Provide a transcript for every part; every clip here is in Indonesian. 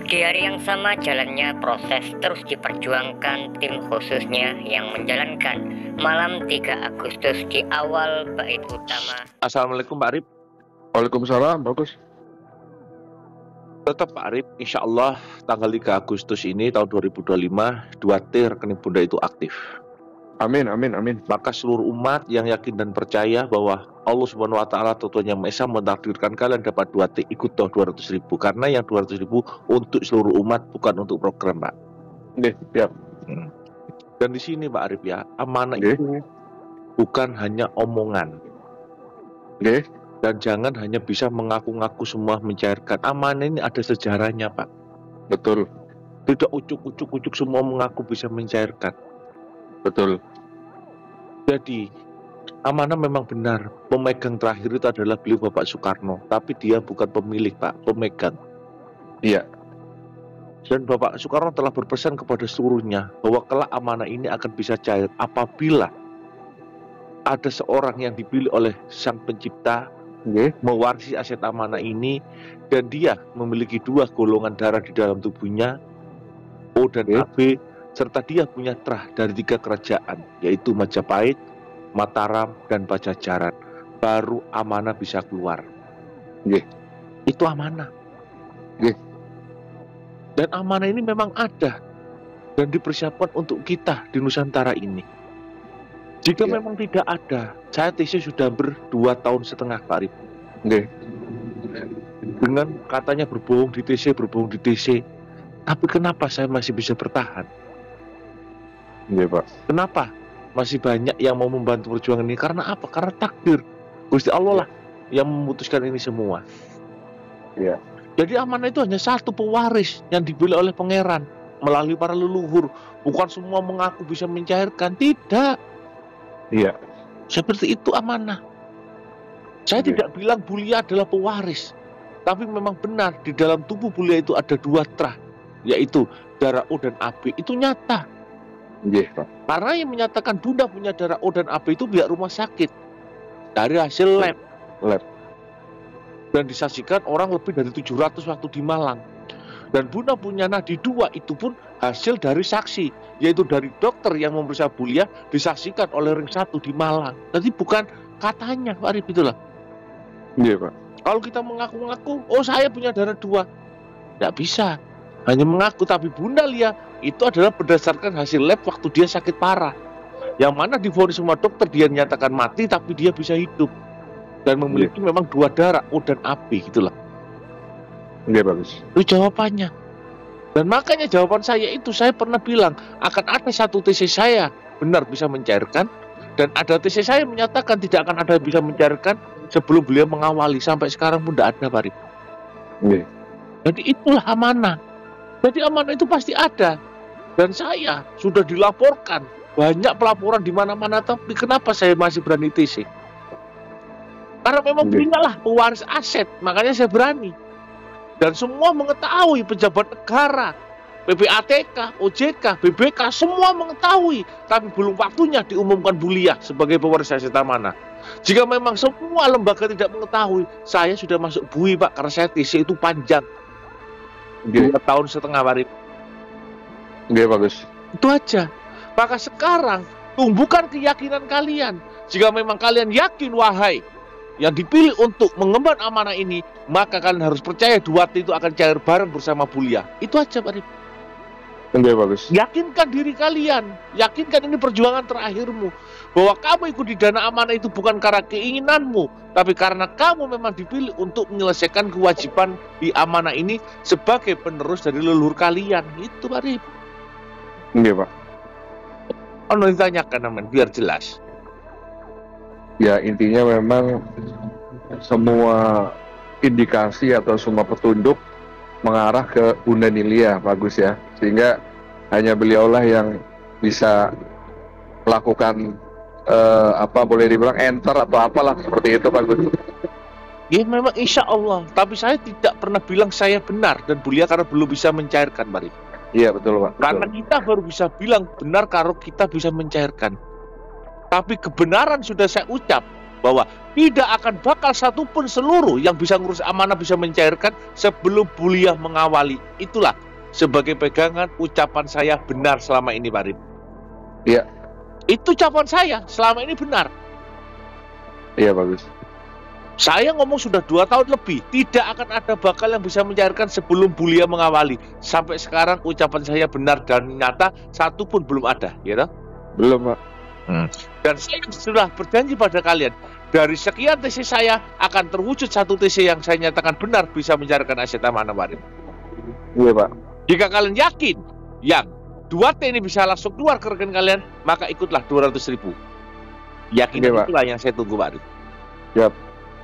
Di hari yang sama jalannya proses terus diperjuangkan tim khususnya yang menjalankan malam 3 Agustus di awal bait utama. Assalamualaikum Pak Arif. Waalaikumsalam, bagus. Tetap Pak Arif, insya Allah tanggal 3 Agustus ini tahun 2025 2T rekening Bunda itu aktif. Amin, amin, amin. Maka seluruh umat yang yakin dan percaya bahwa Allah Subhanahu wa Ta'ala Tuhan Yang Maha Esa mentakdirkan kalian dapat 2T, ikut toh 200.000. Karena yang 200.000 untuk seluruh umat, bukan untuk program, Pak. Oke, siap. Dan di sini Pak Arif ya, amanah Oke. itu bukan hanya omongan. Oke. Dan jangan hanya bisa mengaku-ngaku semua mencairkan. Amanah ini ada sejarahnya, Pak. Betul, Tidak ucuk-ucuk semua mengaku bisa mencairkan. betul. Jadi amanah memang benar, pemegang terakhir itu adalah beliau Bapak Soekarno, tapi dia bukan pemilik Pak, pemegang. Iya, Dan Bapak Soekarno telah berpesan kepada seluruhnya bahwa kelak amanah ini akan bisa cair apabila ada seorang yang dipilih oleh Sang Pencipta oke. mewarisi aset amanah ini, dan dia memiliki 2 golongan darah di dalam tubuhnya, O dan Oke. AB, serta dia punya trah dari 3 kerajaan, yaitu Majapahit, Mataram, dan Pajajaran. Baru amanah bisa keluar. Oke. Itu amanah. Oke. Dan amanah ini memang ada dan dipersiapkan untuk kita di Nusantara ini. Jika Iya. memang tidak ada, saya TC sudah 2 tahun setengah Pak Arif. Oke. Dengan katanya berbohong di TC, tapi kenapa saya masih bisa bertahan? Oke, Pak. Kenapa masih banyak yang mau membantu perjuangan ini? Karena apa? Karena takdir Gusti Allah lah yang memutuskan ini semua. Iya. Jadi amanah itu hanya satu pewaris yang dipilih oleh pangeran melalui para leluhur. Bukan semua mengaku bisa mencairkan, tidak. Iya. Seperti itu amanah. Saya Oke. tidak bilang Bulia adalah pewaris, tapi memang benar di dalam tubuh Bulia itu ada 2 trah, yaitu darah O dan AB. Itu nyata. Oke, Pak. Karena yang menyatakan Bunda punya darah O dan AB itu pihak rumah sakit dari hasil lab. Dan disaksikan orang lebih dari 700 waktu di Malang. Dan Bunda punya nadi 2 itu pun hasil dari saksi, yaitu dari dokter yang memeriksa Bulia, disaksikan oleh ring 1 di Malang. Jadi bukan katanya Pak Arif, itulah. Iya, Pak. Kalau kita mengaku-ngaku, oh saya punya darah 2, tidak bisa. Hanya mengaku, tapi Bunda lihat itu adalah berdasarkan hasil lab waktu dia sakit parah. Yang mana divonis semua dokter dia nyatakan mati, tapi dia bisa hidup. Dan memiliki memang 2 darah, O dan AB, gitulah. Oke, bagus. Itu jawabannya. Dan makanya jawaban saya itu, saya pernah bilang, akan ada satu TC saya benar bisa mencairkan, dan ada TC saya menyatakan tidak akan ada yang bisa mencairkan sebelum beliau mengawali. Sampai sekarang pun tidak ada, Pak Arif. Oke. Jadi itulah amanah. Jadi amanah itu pasti ada. Dan saya sudah dilaporkan banyak pelaporan di mana-mana, tapi kenapa saya masih berani TC? Karena memang Oke. beliau lah pewaris aset, makanya saya berani. Dan semua mengetahui, pejabat negara, PPATK, OJK, BBK, semua mengetahui. Tapi belum waktunya diumumkan Bulia sebagai pewaris aset amanah. Jika memang semua lembaga tidak mengetahui, saya sudah masuk bui Pak, karena saya TC itu panjang. Oke. 2 tahun setengah Pak Arif. Oke, bagus. Itu aja. Maka sekarang tumbuhkan keyakinan kalian. Jika memang kalian yakin, wahai yang dipilih untuk mengemban amanah ini, maka kalian harus percaya 2T itu akan cair bareng bersama Bulia. Itu aja Pak Arif. Oke, bagus. Yakinkan diri kalian. Yakinkan ini perjuangan terakhirmu. Bahwa kamu ikut di dana amanah itu bukan karena keinginanmu, tapi karena kamu memang dipilih untuk menyelesaikan kewajiban di amanah ini sebagai penerus dari leluhur kalian. Itu Pak Arif. Oke, Pak. Oh, ditanyakan aman biar jelas. Ya, intinya memang semua indikasi atau semua petunjuk mengarah ke Bunda Nilia, bagus ya. Sehingga hanya beliaulah yang bisa melakukan boleh dibilang enter atau apalah seperti itu, bagus. Ya memang insya Allah. Tapi saya tidak pernah bilang saya benar dan Bulia karena belum bisa mencairkan, Pak Arif. Iya, betul, Pak. Betul. Karena kita baru bisa bilang benar kalau kita bisa mencairkan. Tapi kebenaran sudah saya ucap. bahwa tidak akan bakal satupun seluruh yang bisa ngurus amanah bisa mencairkan sebelum Bulia mengawali. Itulah sebagai pegangan ucapan saya benar selama ini, Pak Rip. Iya. Itu ucapan saya selama ini benar. Iya, bagus. Saya ngomong sudah 2 tahun lebih, tidak akan ada bakal yang bisa mencairkan sebelum Bulia mengawali. Sampai sekarang ucapan saya benar dan nyata, satu pun belum ada, ya toh? Belum, Pak. Dan saya sudah berjanji pada kalian, dari sekian tesis saya akan terwujud satu tesis yang saya nyatakan benar bisa mencairkan aset amanah, Pak Rip. Iya, Pak. Jika kalian yakin yang 2T ini bisa langsung keluar ke rekening kalian, maka ikutlah 200.000. Yakinan Oke, Pak. itulah yang saya tunggu, Pak Rip. Siap.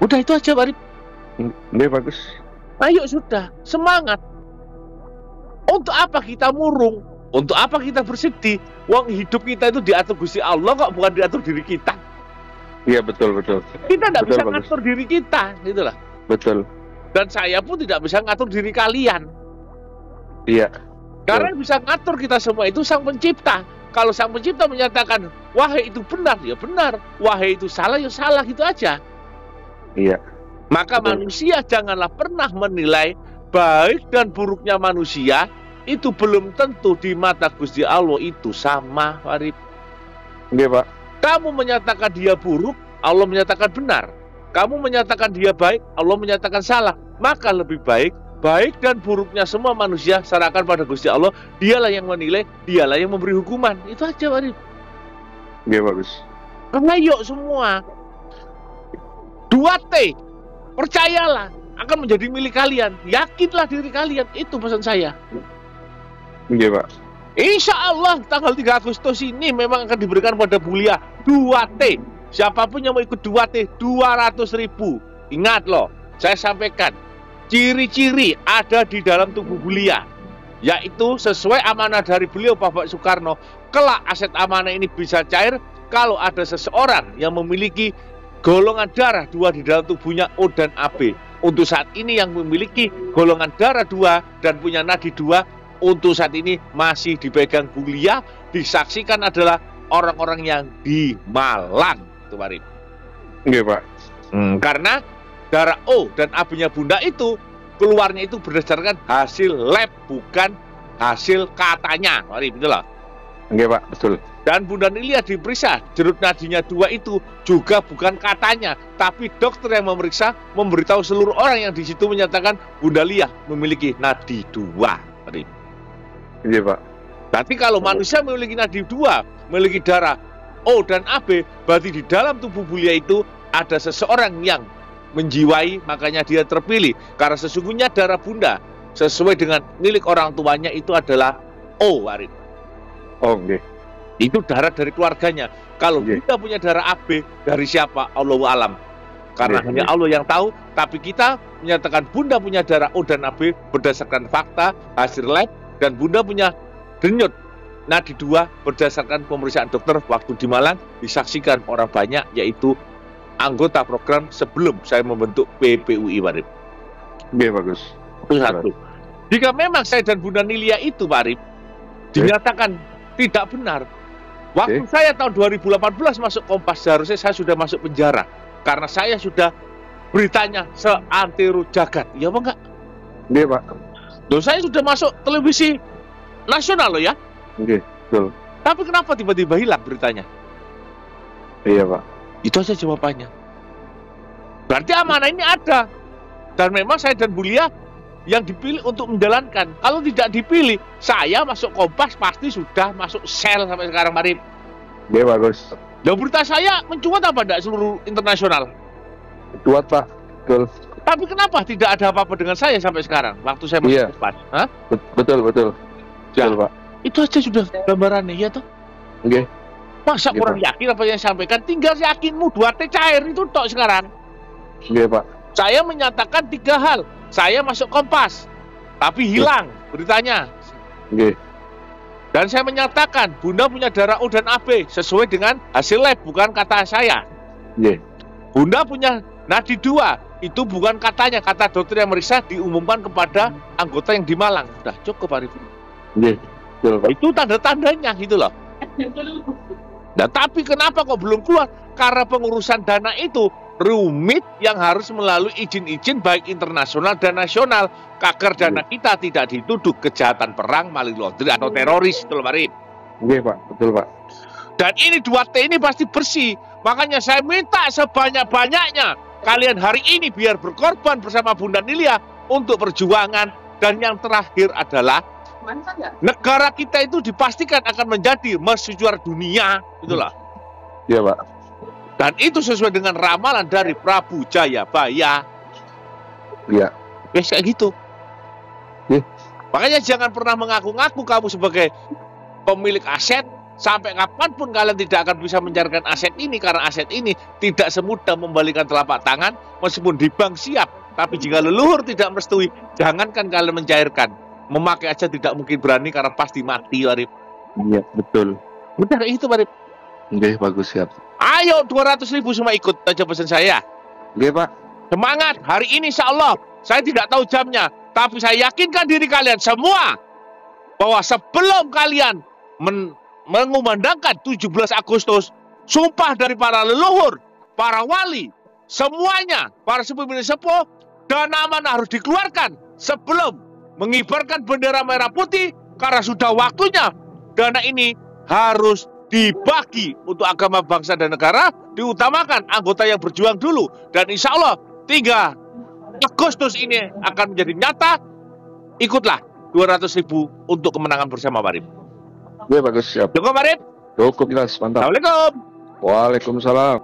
Udah itu aja, Pak Rip. Ini bagus. Ayo sudah, semangat. Untuk apa kita murung? Untuk apa kita bersedih? Wong hidup kita itu diatur Gusti Allah kok, bukan diatur diri kita. Iya, betul. Kita tidak Betul, bisa bagus. ngatur diri kita, itulah. Betul. Dan saya pun tidak bisa ngatur diri kalian. Iya. Karena yang bisa ngatur kita semua itu Sang Pencipta. Kalau Sang Pencipta menyatakan, wahai itu benar, ya benar. Wahai itu salah, ya salah, gitu aja. Iya. Maka Betul. manusia janganlah pernah menilai baik dan buruknya manusia itu belum tentu di mata Gusti Allah itu sama, Farid. Iya, Pak. Kamu menyatakan dia buruk, Allah menyatakan benar. Kamu menyatakan dia baik, Allah menyatakan salah. Maka lebih baik dan buruknya semua manusia serahkan pada Gusti Allah. Dialah yang menilai, dialah yang memberi hukuman. Itu aja, Farid. Iya, bagus. Ayo semua. 2T, percayalah, akan menjadi milik kalian. Yakinlah diri kalian. Itu pesan saya. Iya, Pak. Insya Allah tanggal 3 Agustus ini memang akan diberikan pada Bulia 2T. Siapapun yang mau ikut 2T, 200.000. Ingat loh, saya sampaikan, ciri-ciri ada di dalam tubuh Bulia, yaitu sesuai amanah dari beliau Bapak Soekarno. Kelak aset amanah ini bisa cair kalau ada seseorang yang memiliki golongan darah 2 di dalam tubuhnya, O dan AB. Untuk saat ini yang memiliki golongan darah 2 dan punya nadi 2, untuk saat ini masih dipegang Bulia, disaksikan adalah orang-orang yang di Malang. Itu, Pak Rip. Iya, Pak. Karena darah O dan AB-nya Bunda itu keluarnya itu berdasarkan hasil lab, bukan hasil katanya, Pak Rip. Itulah. Iya, Pak. Betul. Dan Bunda Nilia diperiksa, jerut nadinya 2 itu juga bukan katanya, tapi dokter yang memeriksa memberitahu seluruh orang yang di situ menyatakan Bunda Lia memiliki nadi 2. Iya, Pak. Tapi kalau manusia memiliki nadi 2, memiliki darah O dan AB, berarti di dalam tubuh Bulia itu ada seseorang yang menjiwai, makanya dia terpilih. Karena sesungguhnya darah Bunda sesuai dengan milik orang tuanya itu adalah O, Arif. Oh, oke. Itu darah dari keluarganya. Kalau Oke. kita punya darah AB, dari siapa? Allahu alam. Karena Oke. hanya Allah yang tahu. Tapi kita menyatakan Bunda punya darah O dan AB berdasarkan fakta, hasil lab, dan Bunda punya denyut nadi 2 berdasarkan pemeriksaan dokter waktu di Malang, disaksikan orang banyak, yaitu anggota program sebelum saya membentuk PPUI, Pak Rip. Iya, bagus. Itu satu. Jika memang saya dan Bunda Nilia itu, Pak Rip, dinyatakan tidak benar, waktu saya tahun 2018 masuk Kompas, seharusnya saya sudah masuk penjara karena saya sudah beritanya seantero jagat. Iya apa enggak? Iya, Pak. Loh, saya sudah masuk televisi nasional loh ya. Oke, betul. Tapi kenapa tiba-tiba hilang beritanya? Iya, Pak. Itu aja jawabannya. Berarti amanah ini ada. Dan memang saya dan Bulia yang dipilih untuk menjalankan. Kalau tidak dipilih, saya masuk Kompas pasti sudah masuk sel sampai sekarang, Marip. Iya, bagus. Dan berita saya mencuat apa enggak seluruh internasional? Kuat, Pak. Betul. Tapi kenapa tidak ada apa-apa dengan saya sampai sekarang waktu saya masuk Iya. Kompas? Hah? Betul. Ya. Betul, Pak. Itu aja sudah gambarannya, ya toh? Oke. Masa Iya, kurang Pak. yakin apa yang sampaikan? Tinggal yakinmu 2T cair itu tok sekarang. Iya, Pak. Saya menyatakan 3 hal. Saya masuk Kompas, tapi hilang beritanya. Oke. Dan saya menyatakan Bunda punya darah O dan AB sesuai dengan hasil lab, bukan kata saya. Oke. Bunda punya nadi 2, itu bukan katanya, kata dokter yang meriksa diumumkan kepada anggota yang di Malang. Sudah cukup, Pak Rifki. Oke. Betul, Pak. Itu tanda-tandanya gitu loh. Nah, tapi kenapa kok belum keluar? Karena pengurusan dana itu rumit yang harus melalui izin-izin baik internasional dan nasional. Agar dana kita tidak dituduh kejahatan perang, money laundering atau teroris, itu loh Pak Rip. Oke Pak, betul Pak. Dan ini 2T ini pasti bersih. Makanya saya minta sebanyak-banyaknya kalian hari ini biar berkorban bersama Bunda Nilia untuk perjuangan. Dan yang terakhir adalah negara kita itu dipastikan akan menjadi mercusuar dunia, itulah. Iya Pak. Dan itu sesuai dengan ramalan dari Prabu Jayabaya. Iya. Kayak gitu. Iya. Makanya jangan pernah mengaku-ngaku kamu sebagai pemilik aset. Sampai kapanpun kalian tidak akan bisa mencairkan aset ini. Karena aset ini tidak semudah membalikan telapak tangan. Meskipun di bank siap. Tapi jika leluhur tidak merestui, jangankan kalian mencairkan. Memakai aja tidak mungkin berani karena pasti mati, Pak Rip. Iya, betul. Benar itu, Pak Rip. Oke, bagus, siap. Ayo 200.000 semua ikut aja pesan saya. Oke Pak. Semangat, hari ini insya Allah. Saya tidak tahu jamnya. Tapi saya yakinkan diri kalian semua. Bahwa sebelum kalian mengumandangkan 17 Agustus, sumpah dari para leluhur, para wali, semuanya, para sepuh, dana amanah harus dikeluarkan sebelum mengibarkan bendera merah putih, karena sudah waktunya dana ini harus dibagi untuk agama, bangsa, dan negara, diutamakan anggota yang berjuang dulu. Dan insya Allah 3 Agustus ini akan menjadi nyata. Ikutlah 200.000 untuk kemenangan bersama, Pak Rip. Oke, bagus, siap. Cukup, Pak Rip? Cukup, jelas, mantap. Assalamualaikum. Waalaikumsalam.